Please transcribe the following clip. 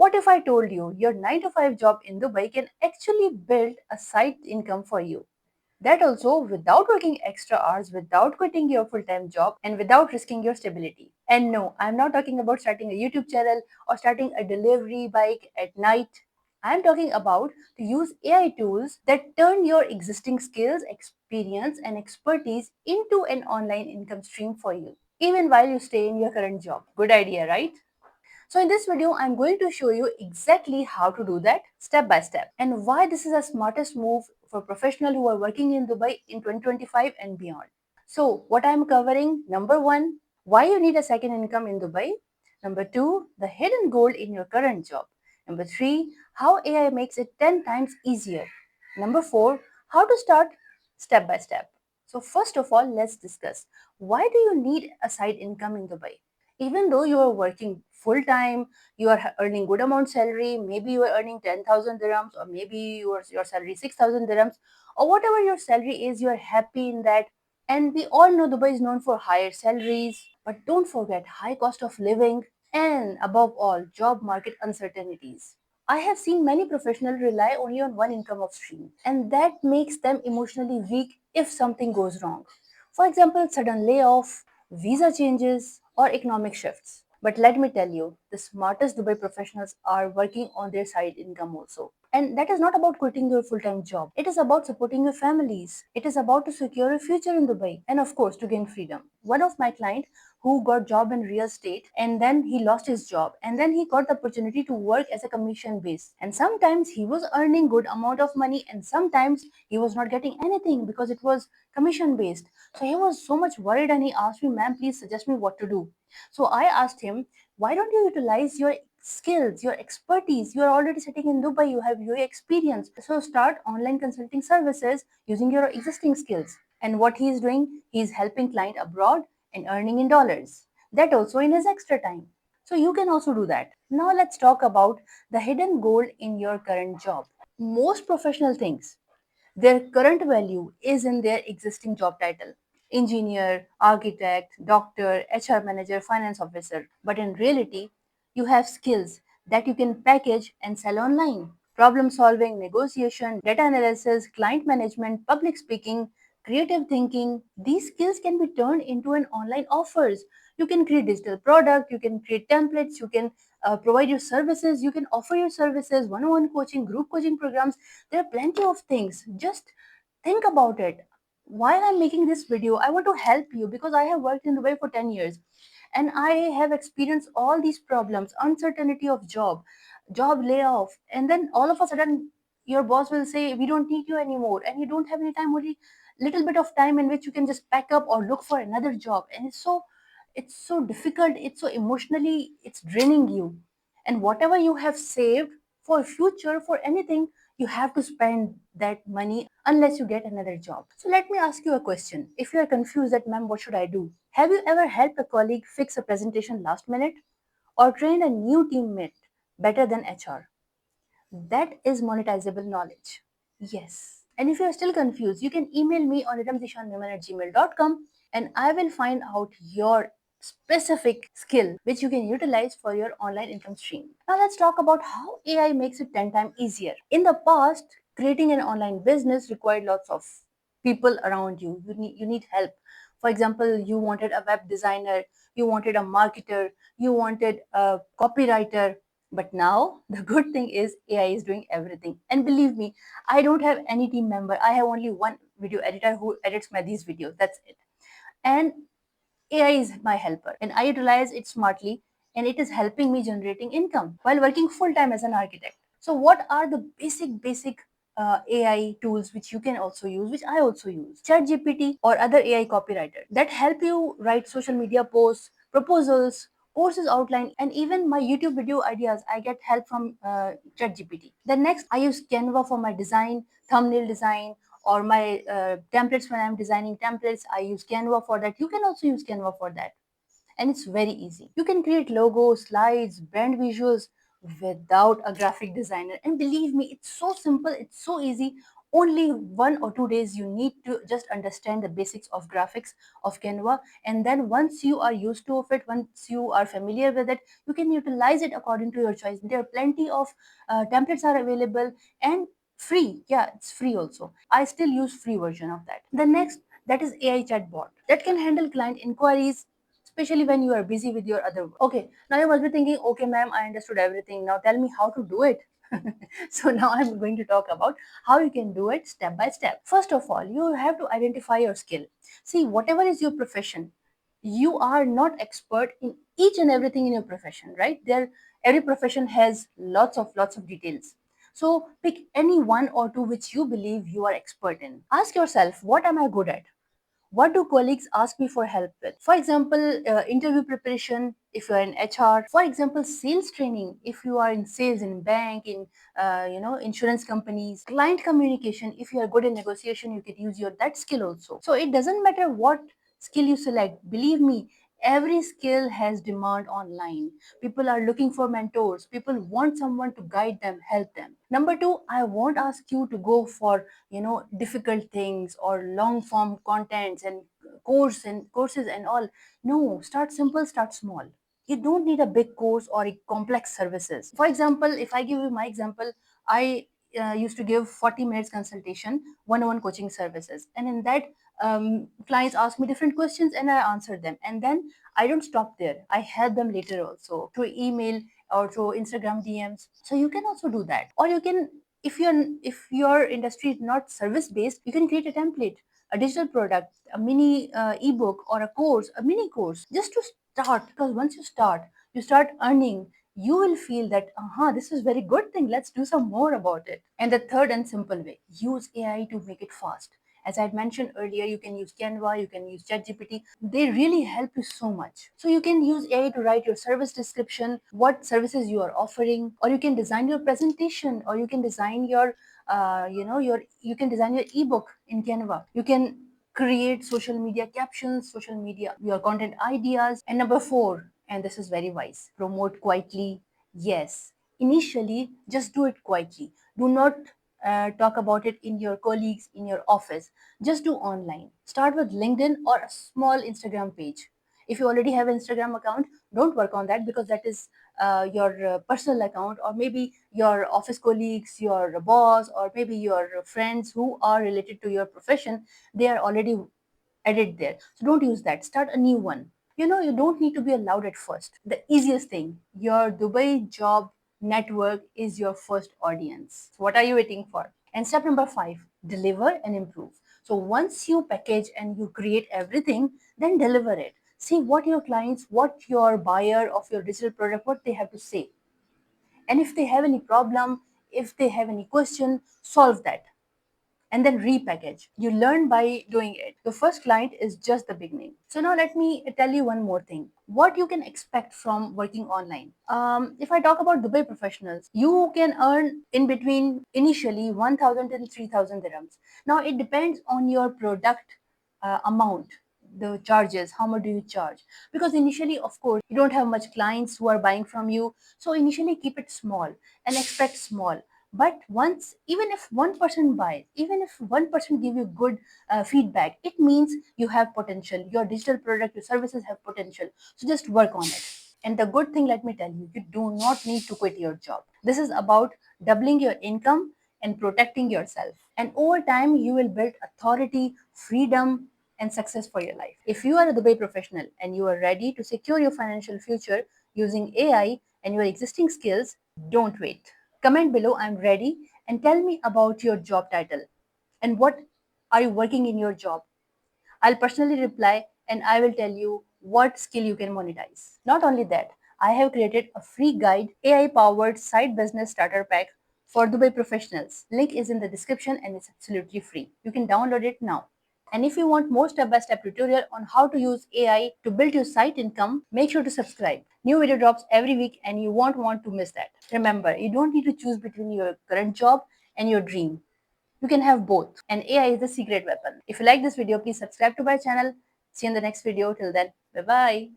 What if I told you your 9 to 5 job in Dubai can actually build a side income for you? That also without working extra hours, without quitting your full time job, and without risking your stability. And no, I'm not talking about starting a YouTube channel or starting a delivery bike at night. I'm talking about to use AI tools that turn your existing skills, experience, and expertise into an online income stream for you, even while you stay in your current job. Good idea, right? So in this video, I'm going to show you exactly how to do that step by step and why this is the smartest move for professionals who are working in Dubai in 2025 and beyond. So what I'm covering, number one, why you need a second income in Dubai. Number two, the hidden gold in your current job. Number three, how AI makes it 10 times easier. Number four, how to start step by step. So first of all, let's discuss why do you need a side income in Dubai? Even though you are working full time, you are earning good amount salary, maybe you are earning 10,000 dirhams or maybe your salary 6,000 dirhams or whatever your salary is, you are happy in that. And we all know Dubai is known for higher salaries, but don't forget high cost of living and above all job market uncertainties. I have seen many professionals rely only on one income of stream, and that makes them emotionally weak if something goes wrong. For example, sudden layoff, visa changes, or economic shifts. But let me tell you, the smartest Dubai professionals are working on their side income also. And that is not about quitting your full time job. It is about supporting your families. It is about to secure a future in Dubai and, of course, to gain freedom. One of my clients who got job in real estate and then he lost his job and then he got the opportunity to work as a commission based, and sometimes he was earning good amount of money and sometimes he was not getting anything because it was commission based. So he was so much worried and he asked me, ma'am, please suggest me what to do. So I asked him, why don't you utilize your skills, your expertise? You are already sitting in Dubai, you have your experience. So start online consulting services using your existing skills. And what he is doing, he is helping client abroad and earning in dollars. That also in his extra time. So you can also do that. Now let's talk about the hidden gold in your current job. Most professional things, their current value is in their existing job title: engineer, architect, doctor, HR manager, finance officer. But in reality, you have skills that you can package and sell online. Problem solving, negotiation, data analysis, client management, public speaking, creative thinking. These skills can be turned into an online offers. You can create digital product, you can create templates, you can provide your services, you can offer your services, one-on-one coaching, group coaching programs. There are plenty of things. Just think about it. While I'm making this video, I want to help you because I have worked in Dubai for 10 years and I have experienced all these problems: uncertainty of job, job layoff, and then all of a sudden your boss will say we don't need you anymore and you don't have any time, only little bit of time in which you can just pack up or look for another job. And it's so difficult, it's so emotionally, it's draining you. And whatever you have saved for future, for anything, you have to spend that money unless you get another job. So let me ask you a question. If you are confused that, ma'am, what should I do? Have you ever helped a colleague fix a presentation last minute or trained a new teammate better than HR? That is monetizable knowledge. Yes. And if you're still confused, you can email me on ridhamzishanmeman@gmail.com and I will find out your specific skill which you can utilize for your online income stream. Now let's talk about how AI makes it 10 times easier. In the past, creating an online business required lots of people around you. You need help. For example, you wanted a web designer, you wanted a marketer, you wanted a copywriter. But now the good thing is AI is doing everything. And believe me, I don't have any team member. I have only one video editor who edits my these videos. That's it. And AI is my helper and I utilize it smartly, and it is helping me generating income while working full time as an architect. So what are the basic AI tools which you can also use, which I also use? ChatGPT or other AI copywriter that help you write social media posts, proposals, courses outline, and even my YouTube video ideas. I get help from ChatGPT. Then next, I use Canva for my design, thumbnail design, or my templates. When I'm designing templates, I use Canva for that. You can also use Canva for that. And it's very easy. You can create logos, slides, brand visuals without a graphic designer. And believe me, it's so simple, it's so easy. Only 1 or 2 days you need to just understand the basics of graphics of Canva, and then once you are used to of it, once you are familiar with it, you can utilize it according to your choice. There are plenty of templates are available, and free. Yeah, it's free also. I still use free version of that. The next, that is AI chatbot that can handle client inquiries, especially when you are busy with your other work. Okay, now you must be thinking, okay ma'am, I understood everything, now tell me how to do it. So now I'm going to talk about how you can do it step by step. First of all, you have to identify your skill. See, whatever is your profession, you are not expert in each and everything in your profession, right? There, every profession has lots of details. So pick any one or two which you believe you are expert in. Ask yourself, what am I good at? What do colleagues ask me for help with? For example, interview preparation if you are in HR. For example, sales training if you are in sales in bank, in insurance companies. Client communication if you are good in negotiation, you can use your that skill also. So it doesn't matter what skill you select. Believe me, every skill has demand online. People are looking for mentors. People want someone to guide them, help them. Number two, I won't ask you to go for difficult things or long form contents and courses and all. No, start simple, start small. You don't need a big course or a complex services. For example, if I give you my example, I used to give 40 minutes consultation, one-on-one coaching services, and in that, clients ask me different questions and I answer them, and then I don't stop there. I help them later also through email or through Instagram DMs. So you can also do that. Or you can, if your industry is not service based, you can create a template, a digital product, a mini ebook, or a course, a mini course, just to start. Because once you start earning, you will feel that, this is very good thing, let's do some more about it. And the third and simple way, use AI to make it fast. As I had mentioned earlier, you can use Canva, you can use ChatGPT. They really help you so much. So you can use AI to write your service description, what services you are offering, or you can design your presentation, or you can design your, you can design your ebook in Canva. You can create social media captions, social media, your content ideas. And number four, and this is very wise, promote quietly. Yes, initially, just do it quietly. Do not talk about it in your colleagues, in your office. Just do online. Start with LinkedIn or a small Instagram page. If you already have an Instagram account, don't work on that, because that is your personal account, or maybe your office colleagues, your boss, or maybe your friends who are related to your profession, they are already added there. So don't use that. Start a new one. You don't need to be allowed at first. The easiest thing, your Dubai job network is your first audience. So what are you waiting for? And step number five, deliver and improve. So once you package and you create everything, then deliver it. See what your clients, what your buyer of your digital product, what they have to say. And if they have any problem, if they have any question, solve that and then repackage. You learn by doing it. The first client is just the beginning. So now let me tell you one more thing. What you can expect from working online. If I talk about Dubai professionals, you can earn in between initially 1,000 and 3,000 dirhams. Now it depends on your product amount, the charges, how much do you charge? Because initially, of course, you don't have much clients who are buying from you. So initially keep it small and expect small. But once, even if one person buys, even if one person give you good feedback, it means you have potential. Your digital product, your services have potential. So just work on it. And the good thing, let me tell you, you do not need to quit your job. This is about doubling your income and protecting yourself. And over time, you will build authority, freedom, and success for your life. If you are a Dubai professional and you are ready to secure your financial future using AI and your existing skills, don't wait. Comment below, I'm ready, and tell me about your job title and what are you working in your job. I'll personally reply and I will tell you what skill you can monetize. Not only that, I have created a free guide, AI powered side business starter pack for Dubai professionals. Link is in the description and it's absolutely free. You can download it now. And if you want more step-by-step tutorial on how to use AI to build your site income, make sure to subscribe. New video drops every week and you won't want to miss that. Remember, you don't need to choose between your current job and your dream. You can have both, and AI is the secret weapon. If you like this video, please subscribe to my channel. See you in the next video. Till then, bye bye.